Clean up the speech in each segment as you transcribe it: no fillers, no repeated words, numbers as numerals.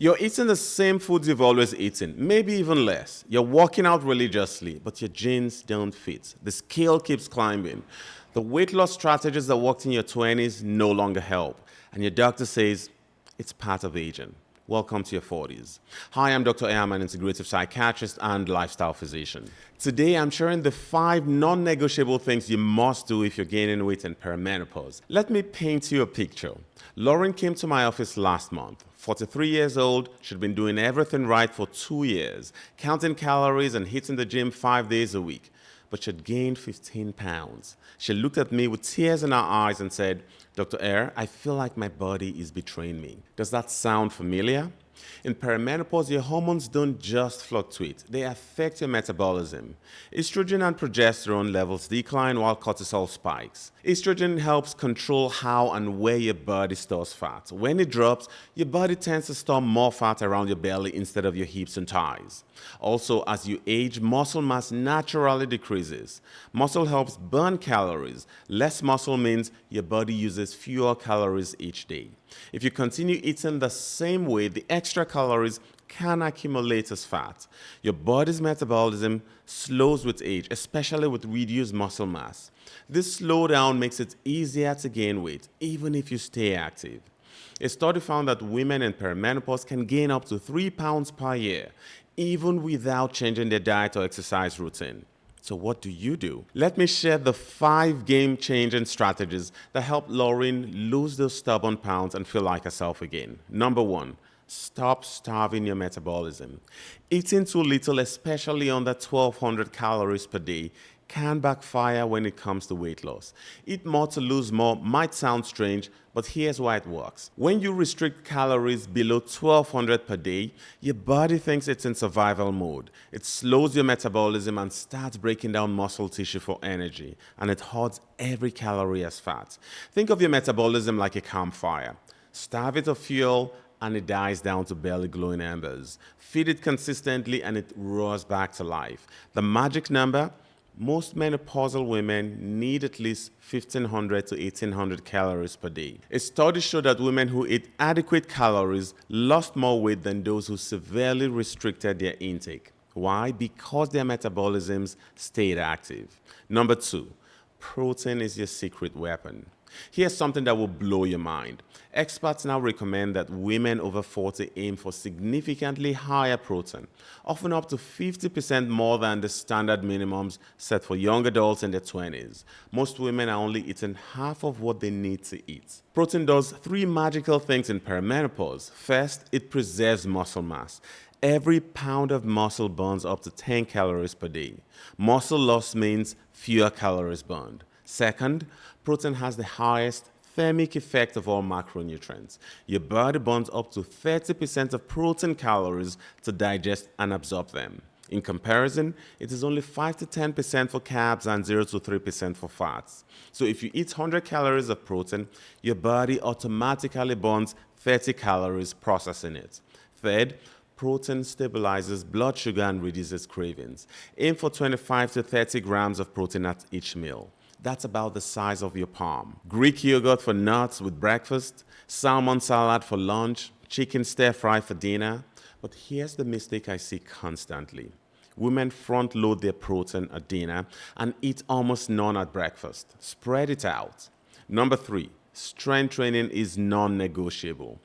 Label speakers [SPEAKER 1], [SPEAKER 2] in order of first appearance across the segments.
[SPEAKER 1] You're eating the same foods you've always eaten, maybe even less. You're working out religiously, but your genes don't fit. The scale keeps climbing. The weight loss strategies that worked in your 20s no longer help. And your doctor says it's part of aging. Welcome to your 40s. Hi, I'm Dr. Am, an integrative psychiatrist and lifestyle physician. Today, I'm sharing the 5 non-negotiable things you must do if you're gaining weight in perimenopause. Let me paint you a picture. Lauren came to my office last month. 43 years old, she'd been doing everything right for 2 years, counting calories and hitting the gym 5 days a week. But she'd gained 15 pounds. She looked at me with tears in her eyes and said, Dr. Ayer, I feel like my body is betraying me. Does that sound familiar? In perimenopause, your hormones don't just fluctuate, they affect your metabolism. Estrogen and progesterone levels decline while cortisol spikes. Estrogen helps control how and where your body stores fat. When it drops, your body tends to store more fat around your belly instead of your hips and thighs. Also, as you age, muscle mass naturally decreases. Muscle helps burn calories. Less muscle means your body uses fewer calories each day. If you continue eating the same way, the extra calories can accumulate as fat. Your body's metabolism slows with age, especially with reduced muscle mass. This slowdown makes it easier to gain weight, even if you stay active. A study found that women in perimenopause can gain up to 3 pounds per year, even without changing their diet or exercise routine. So what do? Let me share the 5 game-changing strategies that help Lauren lose those stubborn pounds and feel like herself again. Number 1, stop starving your metabolism. Eating too little, especially under 1,200 calories per day, can backfire when it comes to weight loss. Eat more to lose more might sound strange, but here's why it works. When you restrict calories below 1,200 per day, your body thinks it's in survival mode. It slows your metabolism and starts breaking down muscle tissue for energy, and it hoards every calorie as fat. Think of your metabolism like a campfire. Starve it of fuel, and it dies down to barely glowing embers. Feed it consistently, and it roars back to life. The magic number? Most menopausal women need at least 1,500 to 1,800 calories per day. A study showed that women who ate adequate calories lost more weight than those who severely restricted their intake. Why? Because their metabolisms stayed active. Number 2, protein is your secret weapon. Here's something that will blow your mind. Experts now recommend that women over 40 aim for significantly higher protein, often up to 50% more than the standard minimums set for young adults in their 20s. Most women are only eating half of what they need to eat. Protein does 3 magical things in perimenopause. First, it preserves muscle mass. Every pound of muscle burns up to 10 calories per day. Muscle loss means fewer calories burned. Second, protein has the highest thermic effect of all macronutrients. Your body burns up to 30% of protein calories to digest and absorb them. In comparison, it is only 5 to 10% for carbs and 0 to 3% for fats. So if you eat 100 calories of protein, your body automatically burns 30 calories processing it. Third, protein stabilizes blood sugar and reduces cravings. Aim for 25 to 30 grams of protein at each meal. That's about the size of your palm. Greek yogurt for nuts with breakfast, salmon salad for lunch, chicken stir fry for dinner. But here's the mistake I see constantly. Women front load their protein at dinner and eat almost none at breakfast. Spread it out. Number 3, strength training is non-negotiable.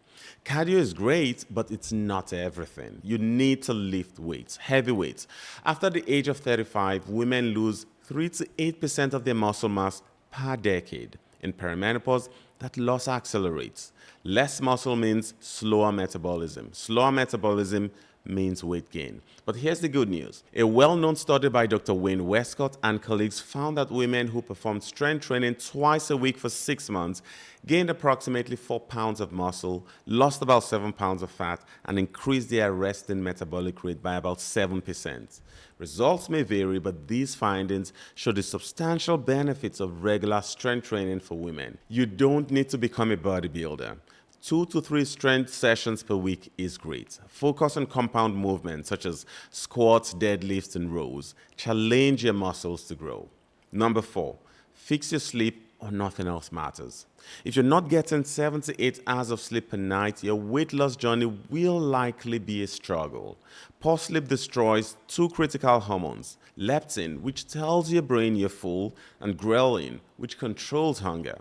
[SPEAKER 1] Cardio is great, but it's not everything. You need to lift weights, heavy weights. After the age of 35, women lose 3 to 8% of their muscle mass per decade. In perimenopause, that loss accelerates. Less muscle means slower metabolism. Slower metabolism means weight gain. But here's the good news. A well-known study by Dr. Wayne Westcott and colleagues found that women who performed strength training twice a week for 6 months gained approximately 4 pounds of muscle, lost about 7 pounds of fat, and increased their resting metabolic rate by about 7%. Results may vary, but these findings show the substantial benefits of regular strength training for women. You don't need to become a bodybuilder. 2 to 3 strength sessions per week is great. Focus on compound movements such as squats, deadlifts, and rows. Challenge your muscles to grow. Number 4, fix your sleep or nothing else matters. If you're not getting 7 to 8 hours of sleep per night, your weight loss journey will likely be a struggle. Poor sleep destroys two critical hormones: leptin, which tells your brain you're full, and ghrelin, which controls hunger.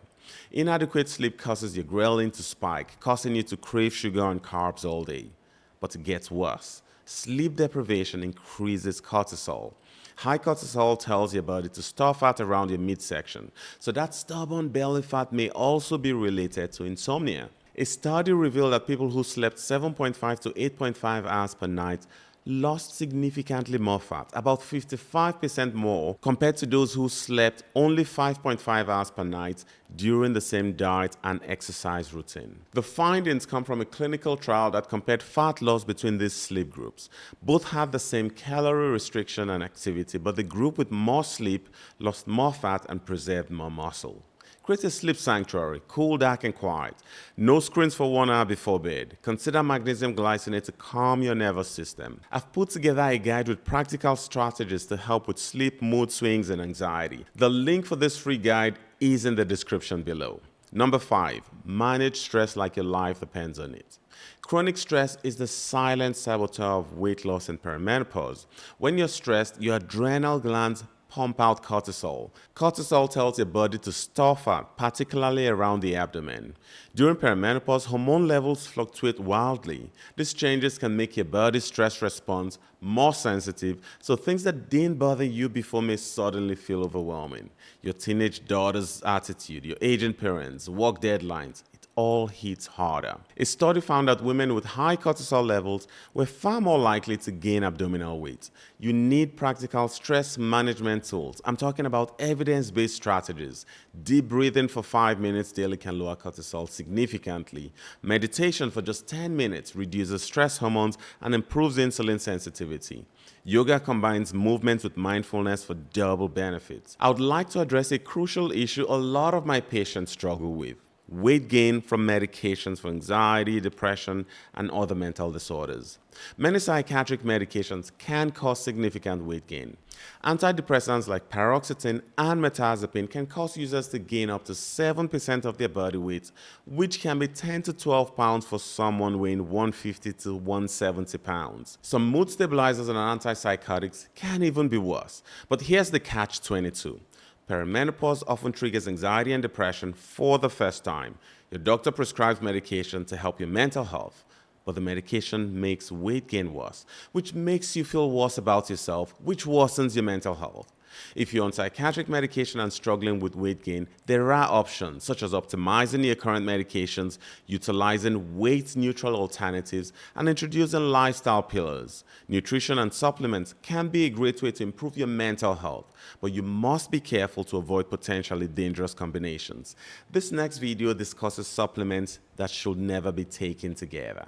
[SPEAKER 1] Inadequate sleep causes your ghrelin to spike, causing you to crave sugar and carbs all day. But it gets worse. Sleep deprivation increases cortisol. High cortisol tells your body to store fat around your midsection, so that stubborn belly fat may also be related to insomnia. A study revealed that people who slept 7.5 to 8.5 hours per night lost significantly more fat, about 55% more, compared to those who slept only 5.5 hours per night during the same diet and exercise routine. The findings come from a clinical trial that compared fat loss between these sleep groups. Both had the same calorie restriction and activity, but the group with more sleep lost more fat and preserved more muscle. Create a sleep sanctuary, cool, dark, and quiet. No screens for 1 hour before bed. Consider magnesium glycinate to calm your nervous system. I've put together a guide with practical strategies to help with sleep, mood swings, and anxiety. The link for this free guide is in the description below. Number 5, manage stress like your life depends on it. Chronic stress is the silent saboteur of weight loss and perimenopause. When you're stressed, your adrenal glands pump out cortisol. Cortisol tells your body to store fat, particularly around the abdomen. During perimenopause, hormone levels fluctuate wildly. These changes can make your body's stress response more sensitive, so things that didn't bother you before may suddenly feel overwhelming. Your teenage daughter's attitude, your aging parents, work deadlines, all hits harder. A study found that women with high cortisol levels were far more likely to gain abdominal weight. You need practical stress management tools. I'm talking about evidence-based strategies. Deep breathing for 5 minutes daily can lower cortisol significantly. Meditation for just 10 minutes reduces stress hormones and improves insulin sensitivity. Yoga combines movement with mindfulness for double benefits. I would like to address a crucial issue a lot of my patients struggle with: weight gain from medications for anxiety, depression, and other mental disorders. Many psychiatric medications can cause significant weight gain. Antidepressants like paroxetine and mirtazapine can cause users to gain up to 7% of their body weight, which can be 10 to 12 pounds for someone weighing 150 to 170 pounds. Some mood stabilizers and antipsychotics can even be worse. But here's the catch-22. Perimenopause often triggers anxiety and depression for the first time. Your doctor prescribes medication to help your mental health, but the medication makes weight gain worse, which makes you feel worse about yourself, which worsens your mental health. If you're on psychiatric medication and struggling with weight gain, there are options such as optimizing your current medications, utilizing weight-neutral alternatives, and introducing lifestyle pillars. Nutrition and supplements can be a great way to improve your mental health, but you must be careful to avoid potentially dangerous combinations. This next video discusses supplements that should never be taken together.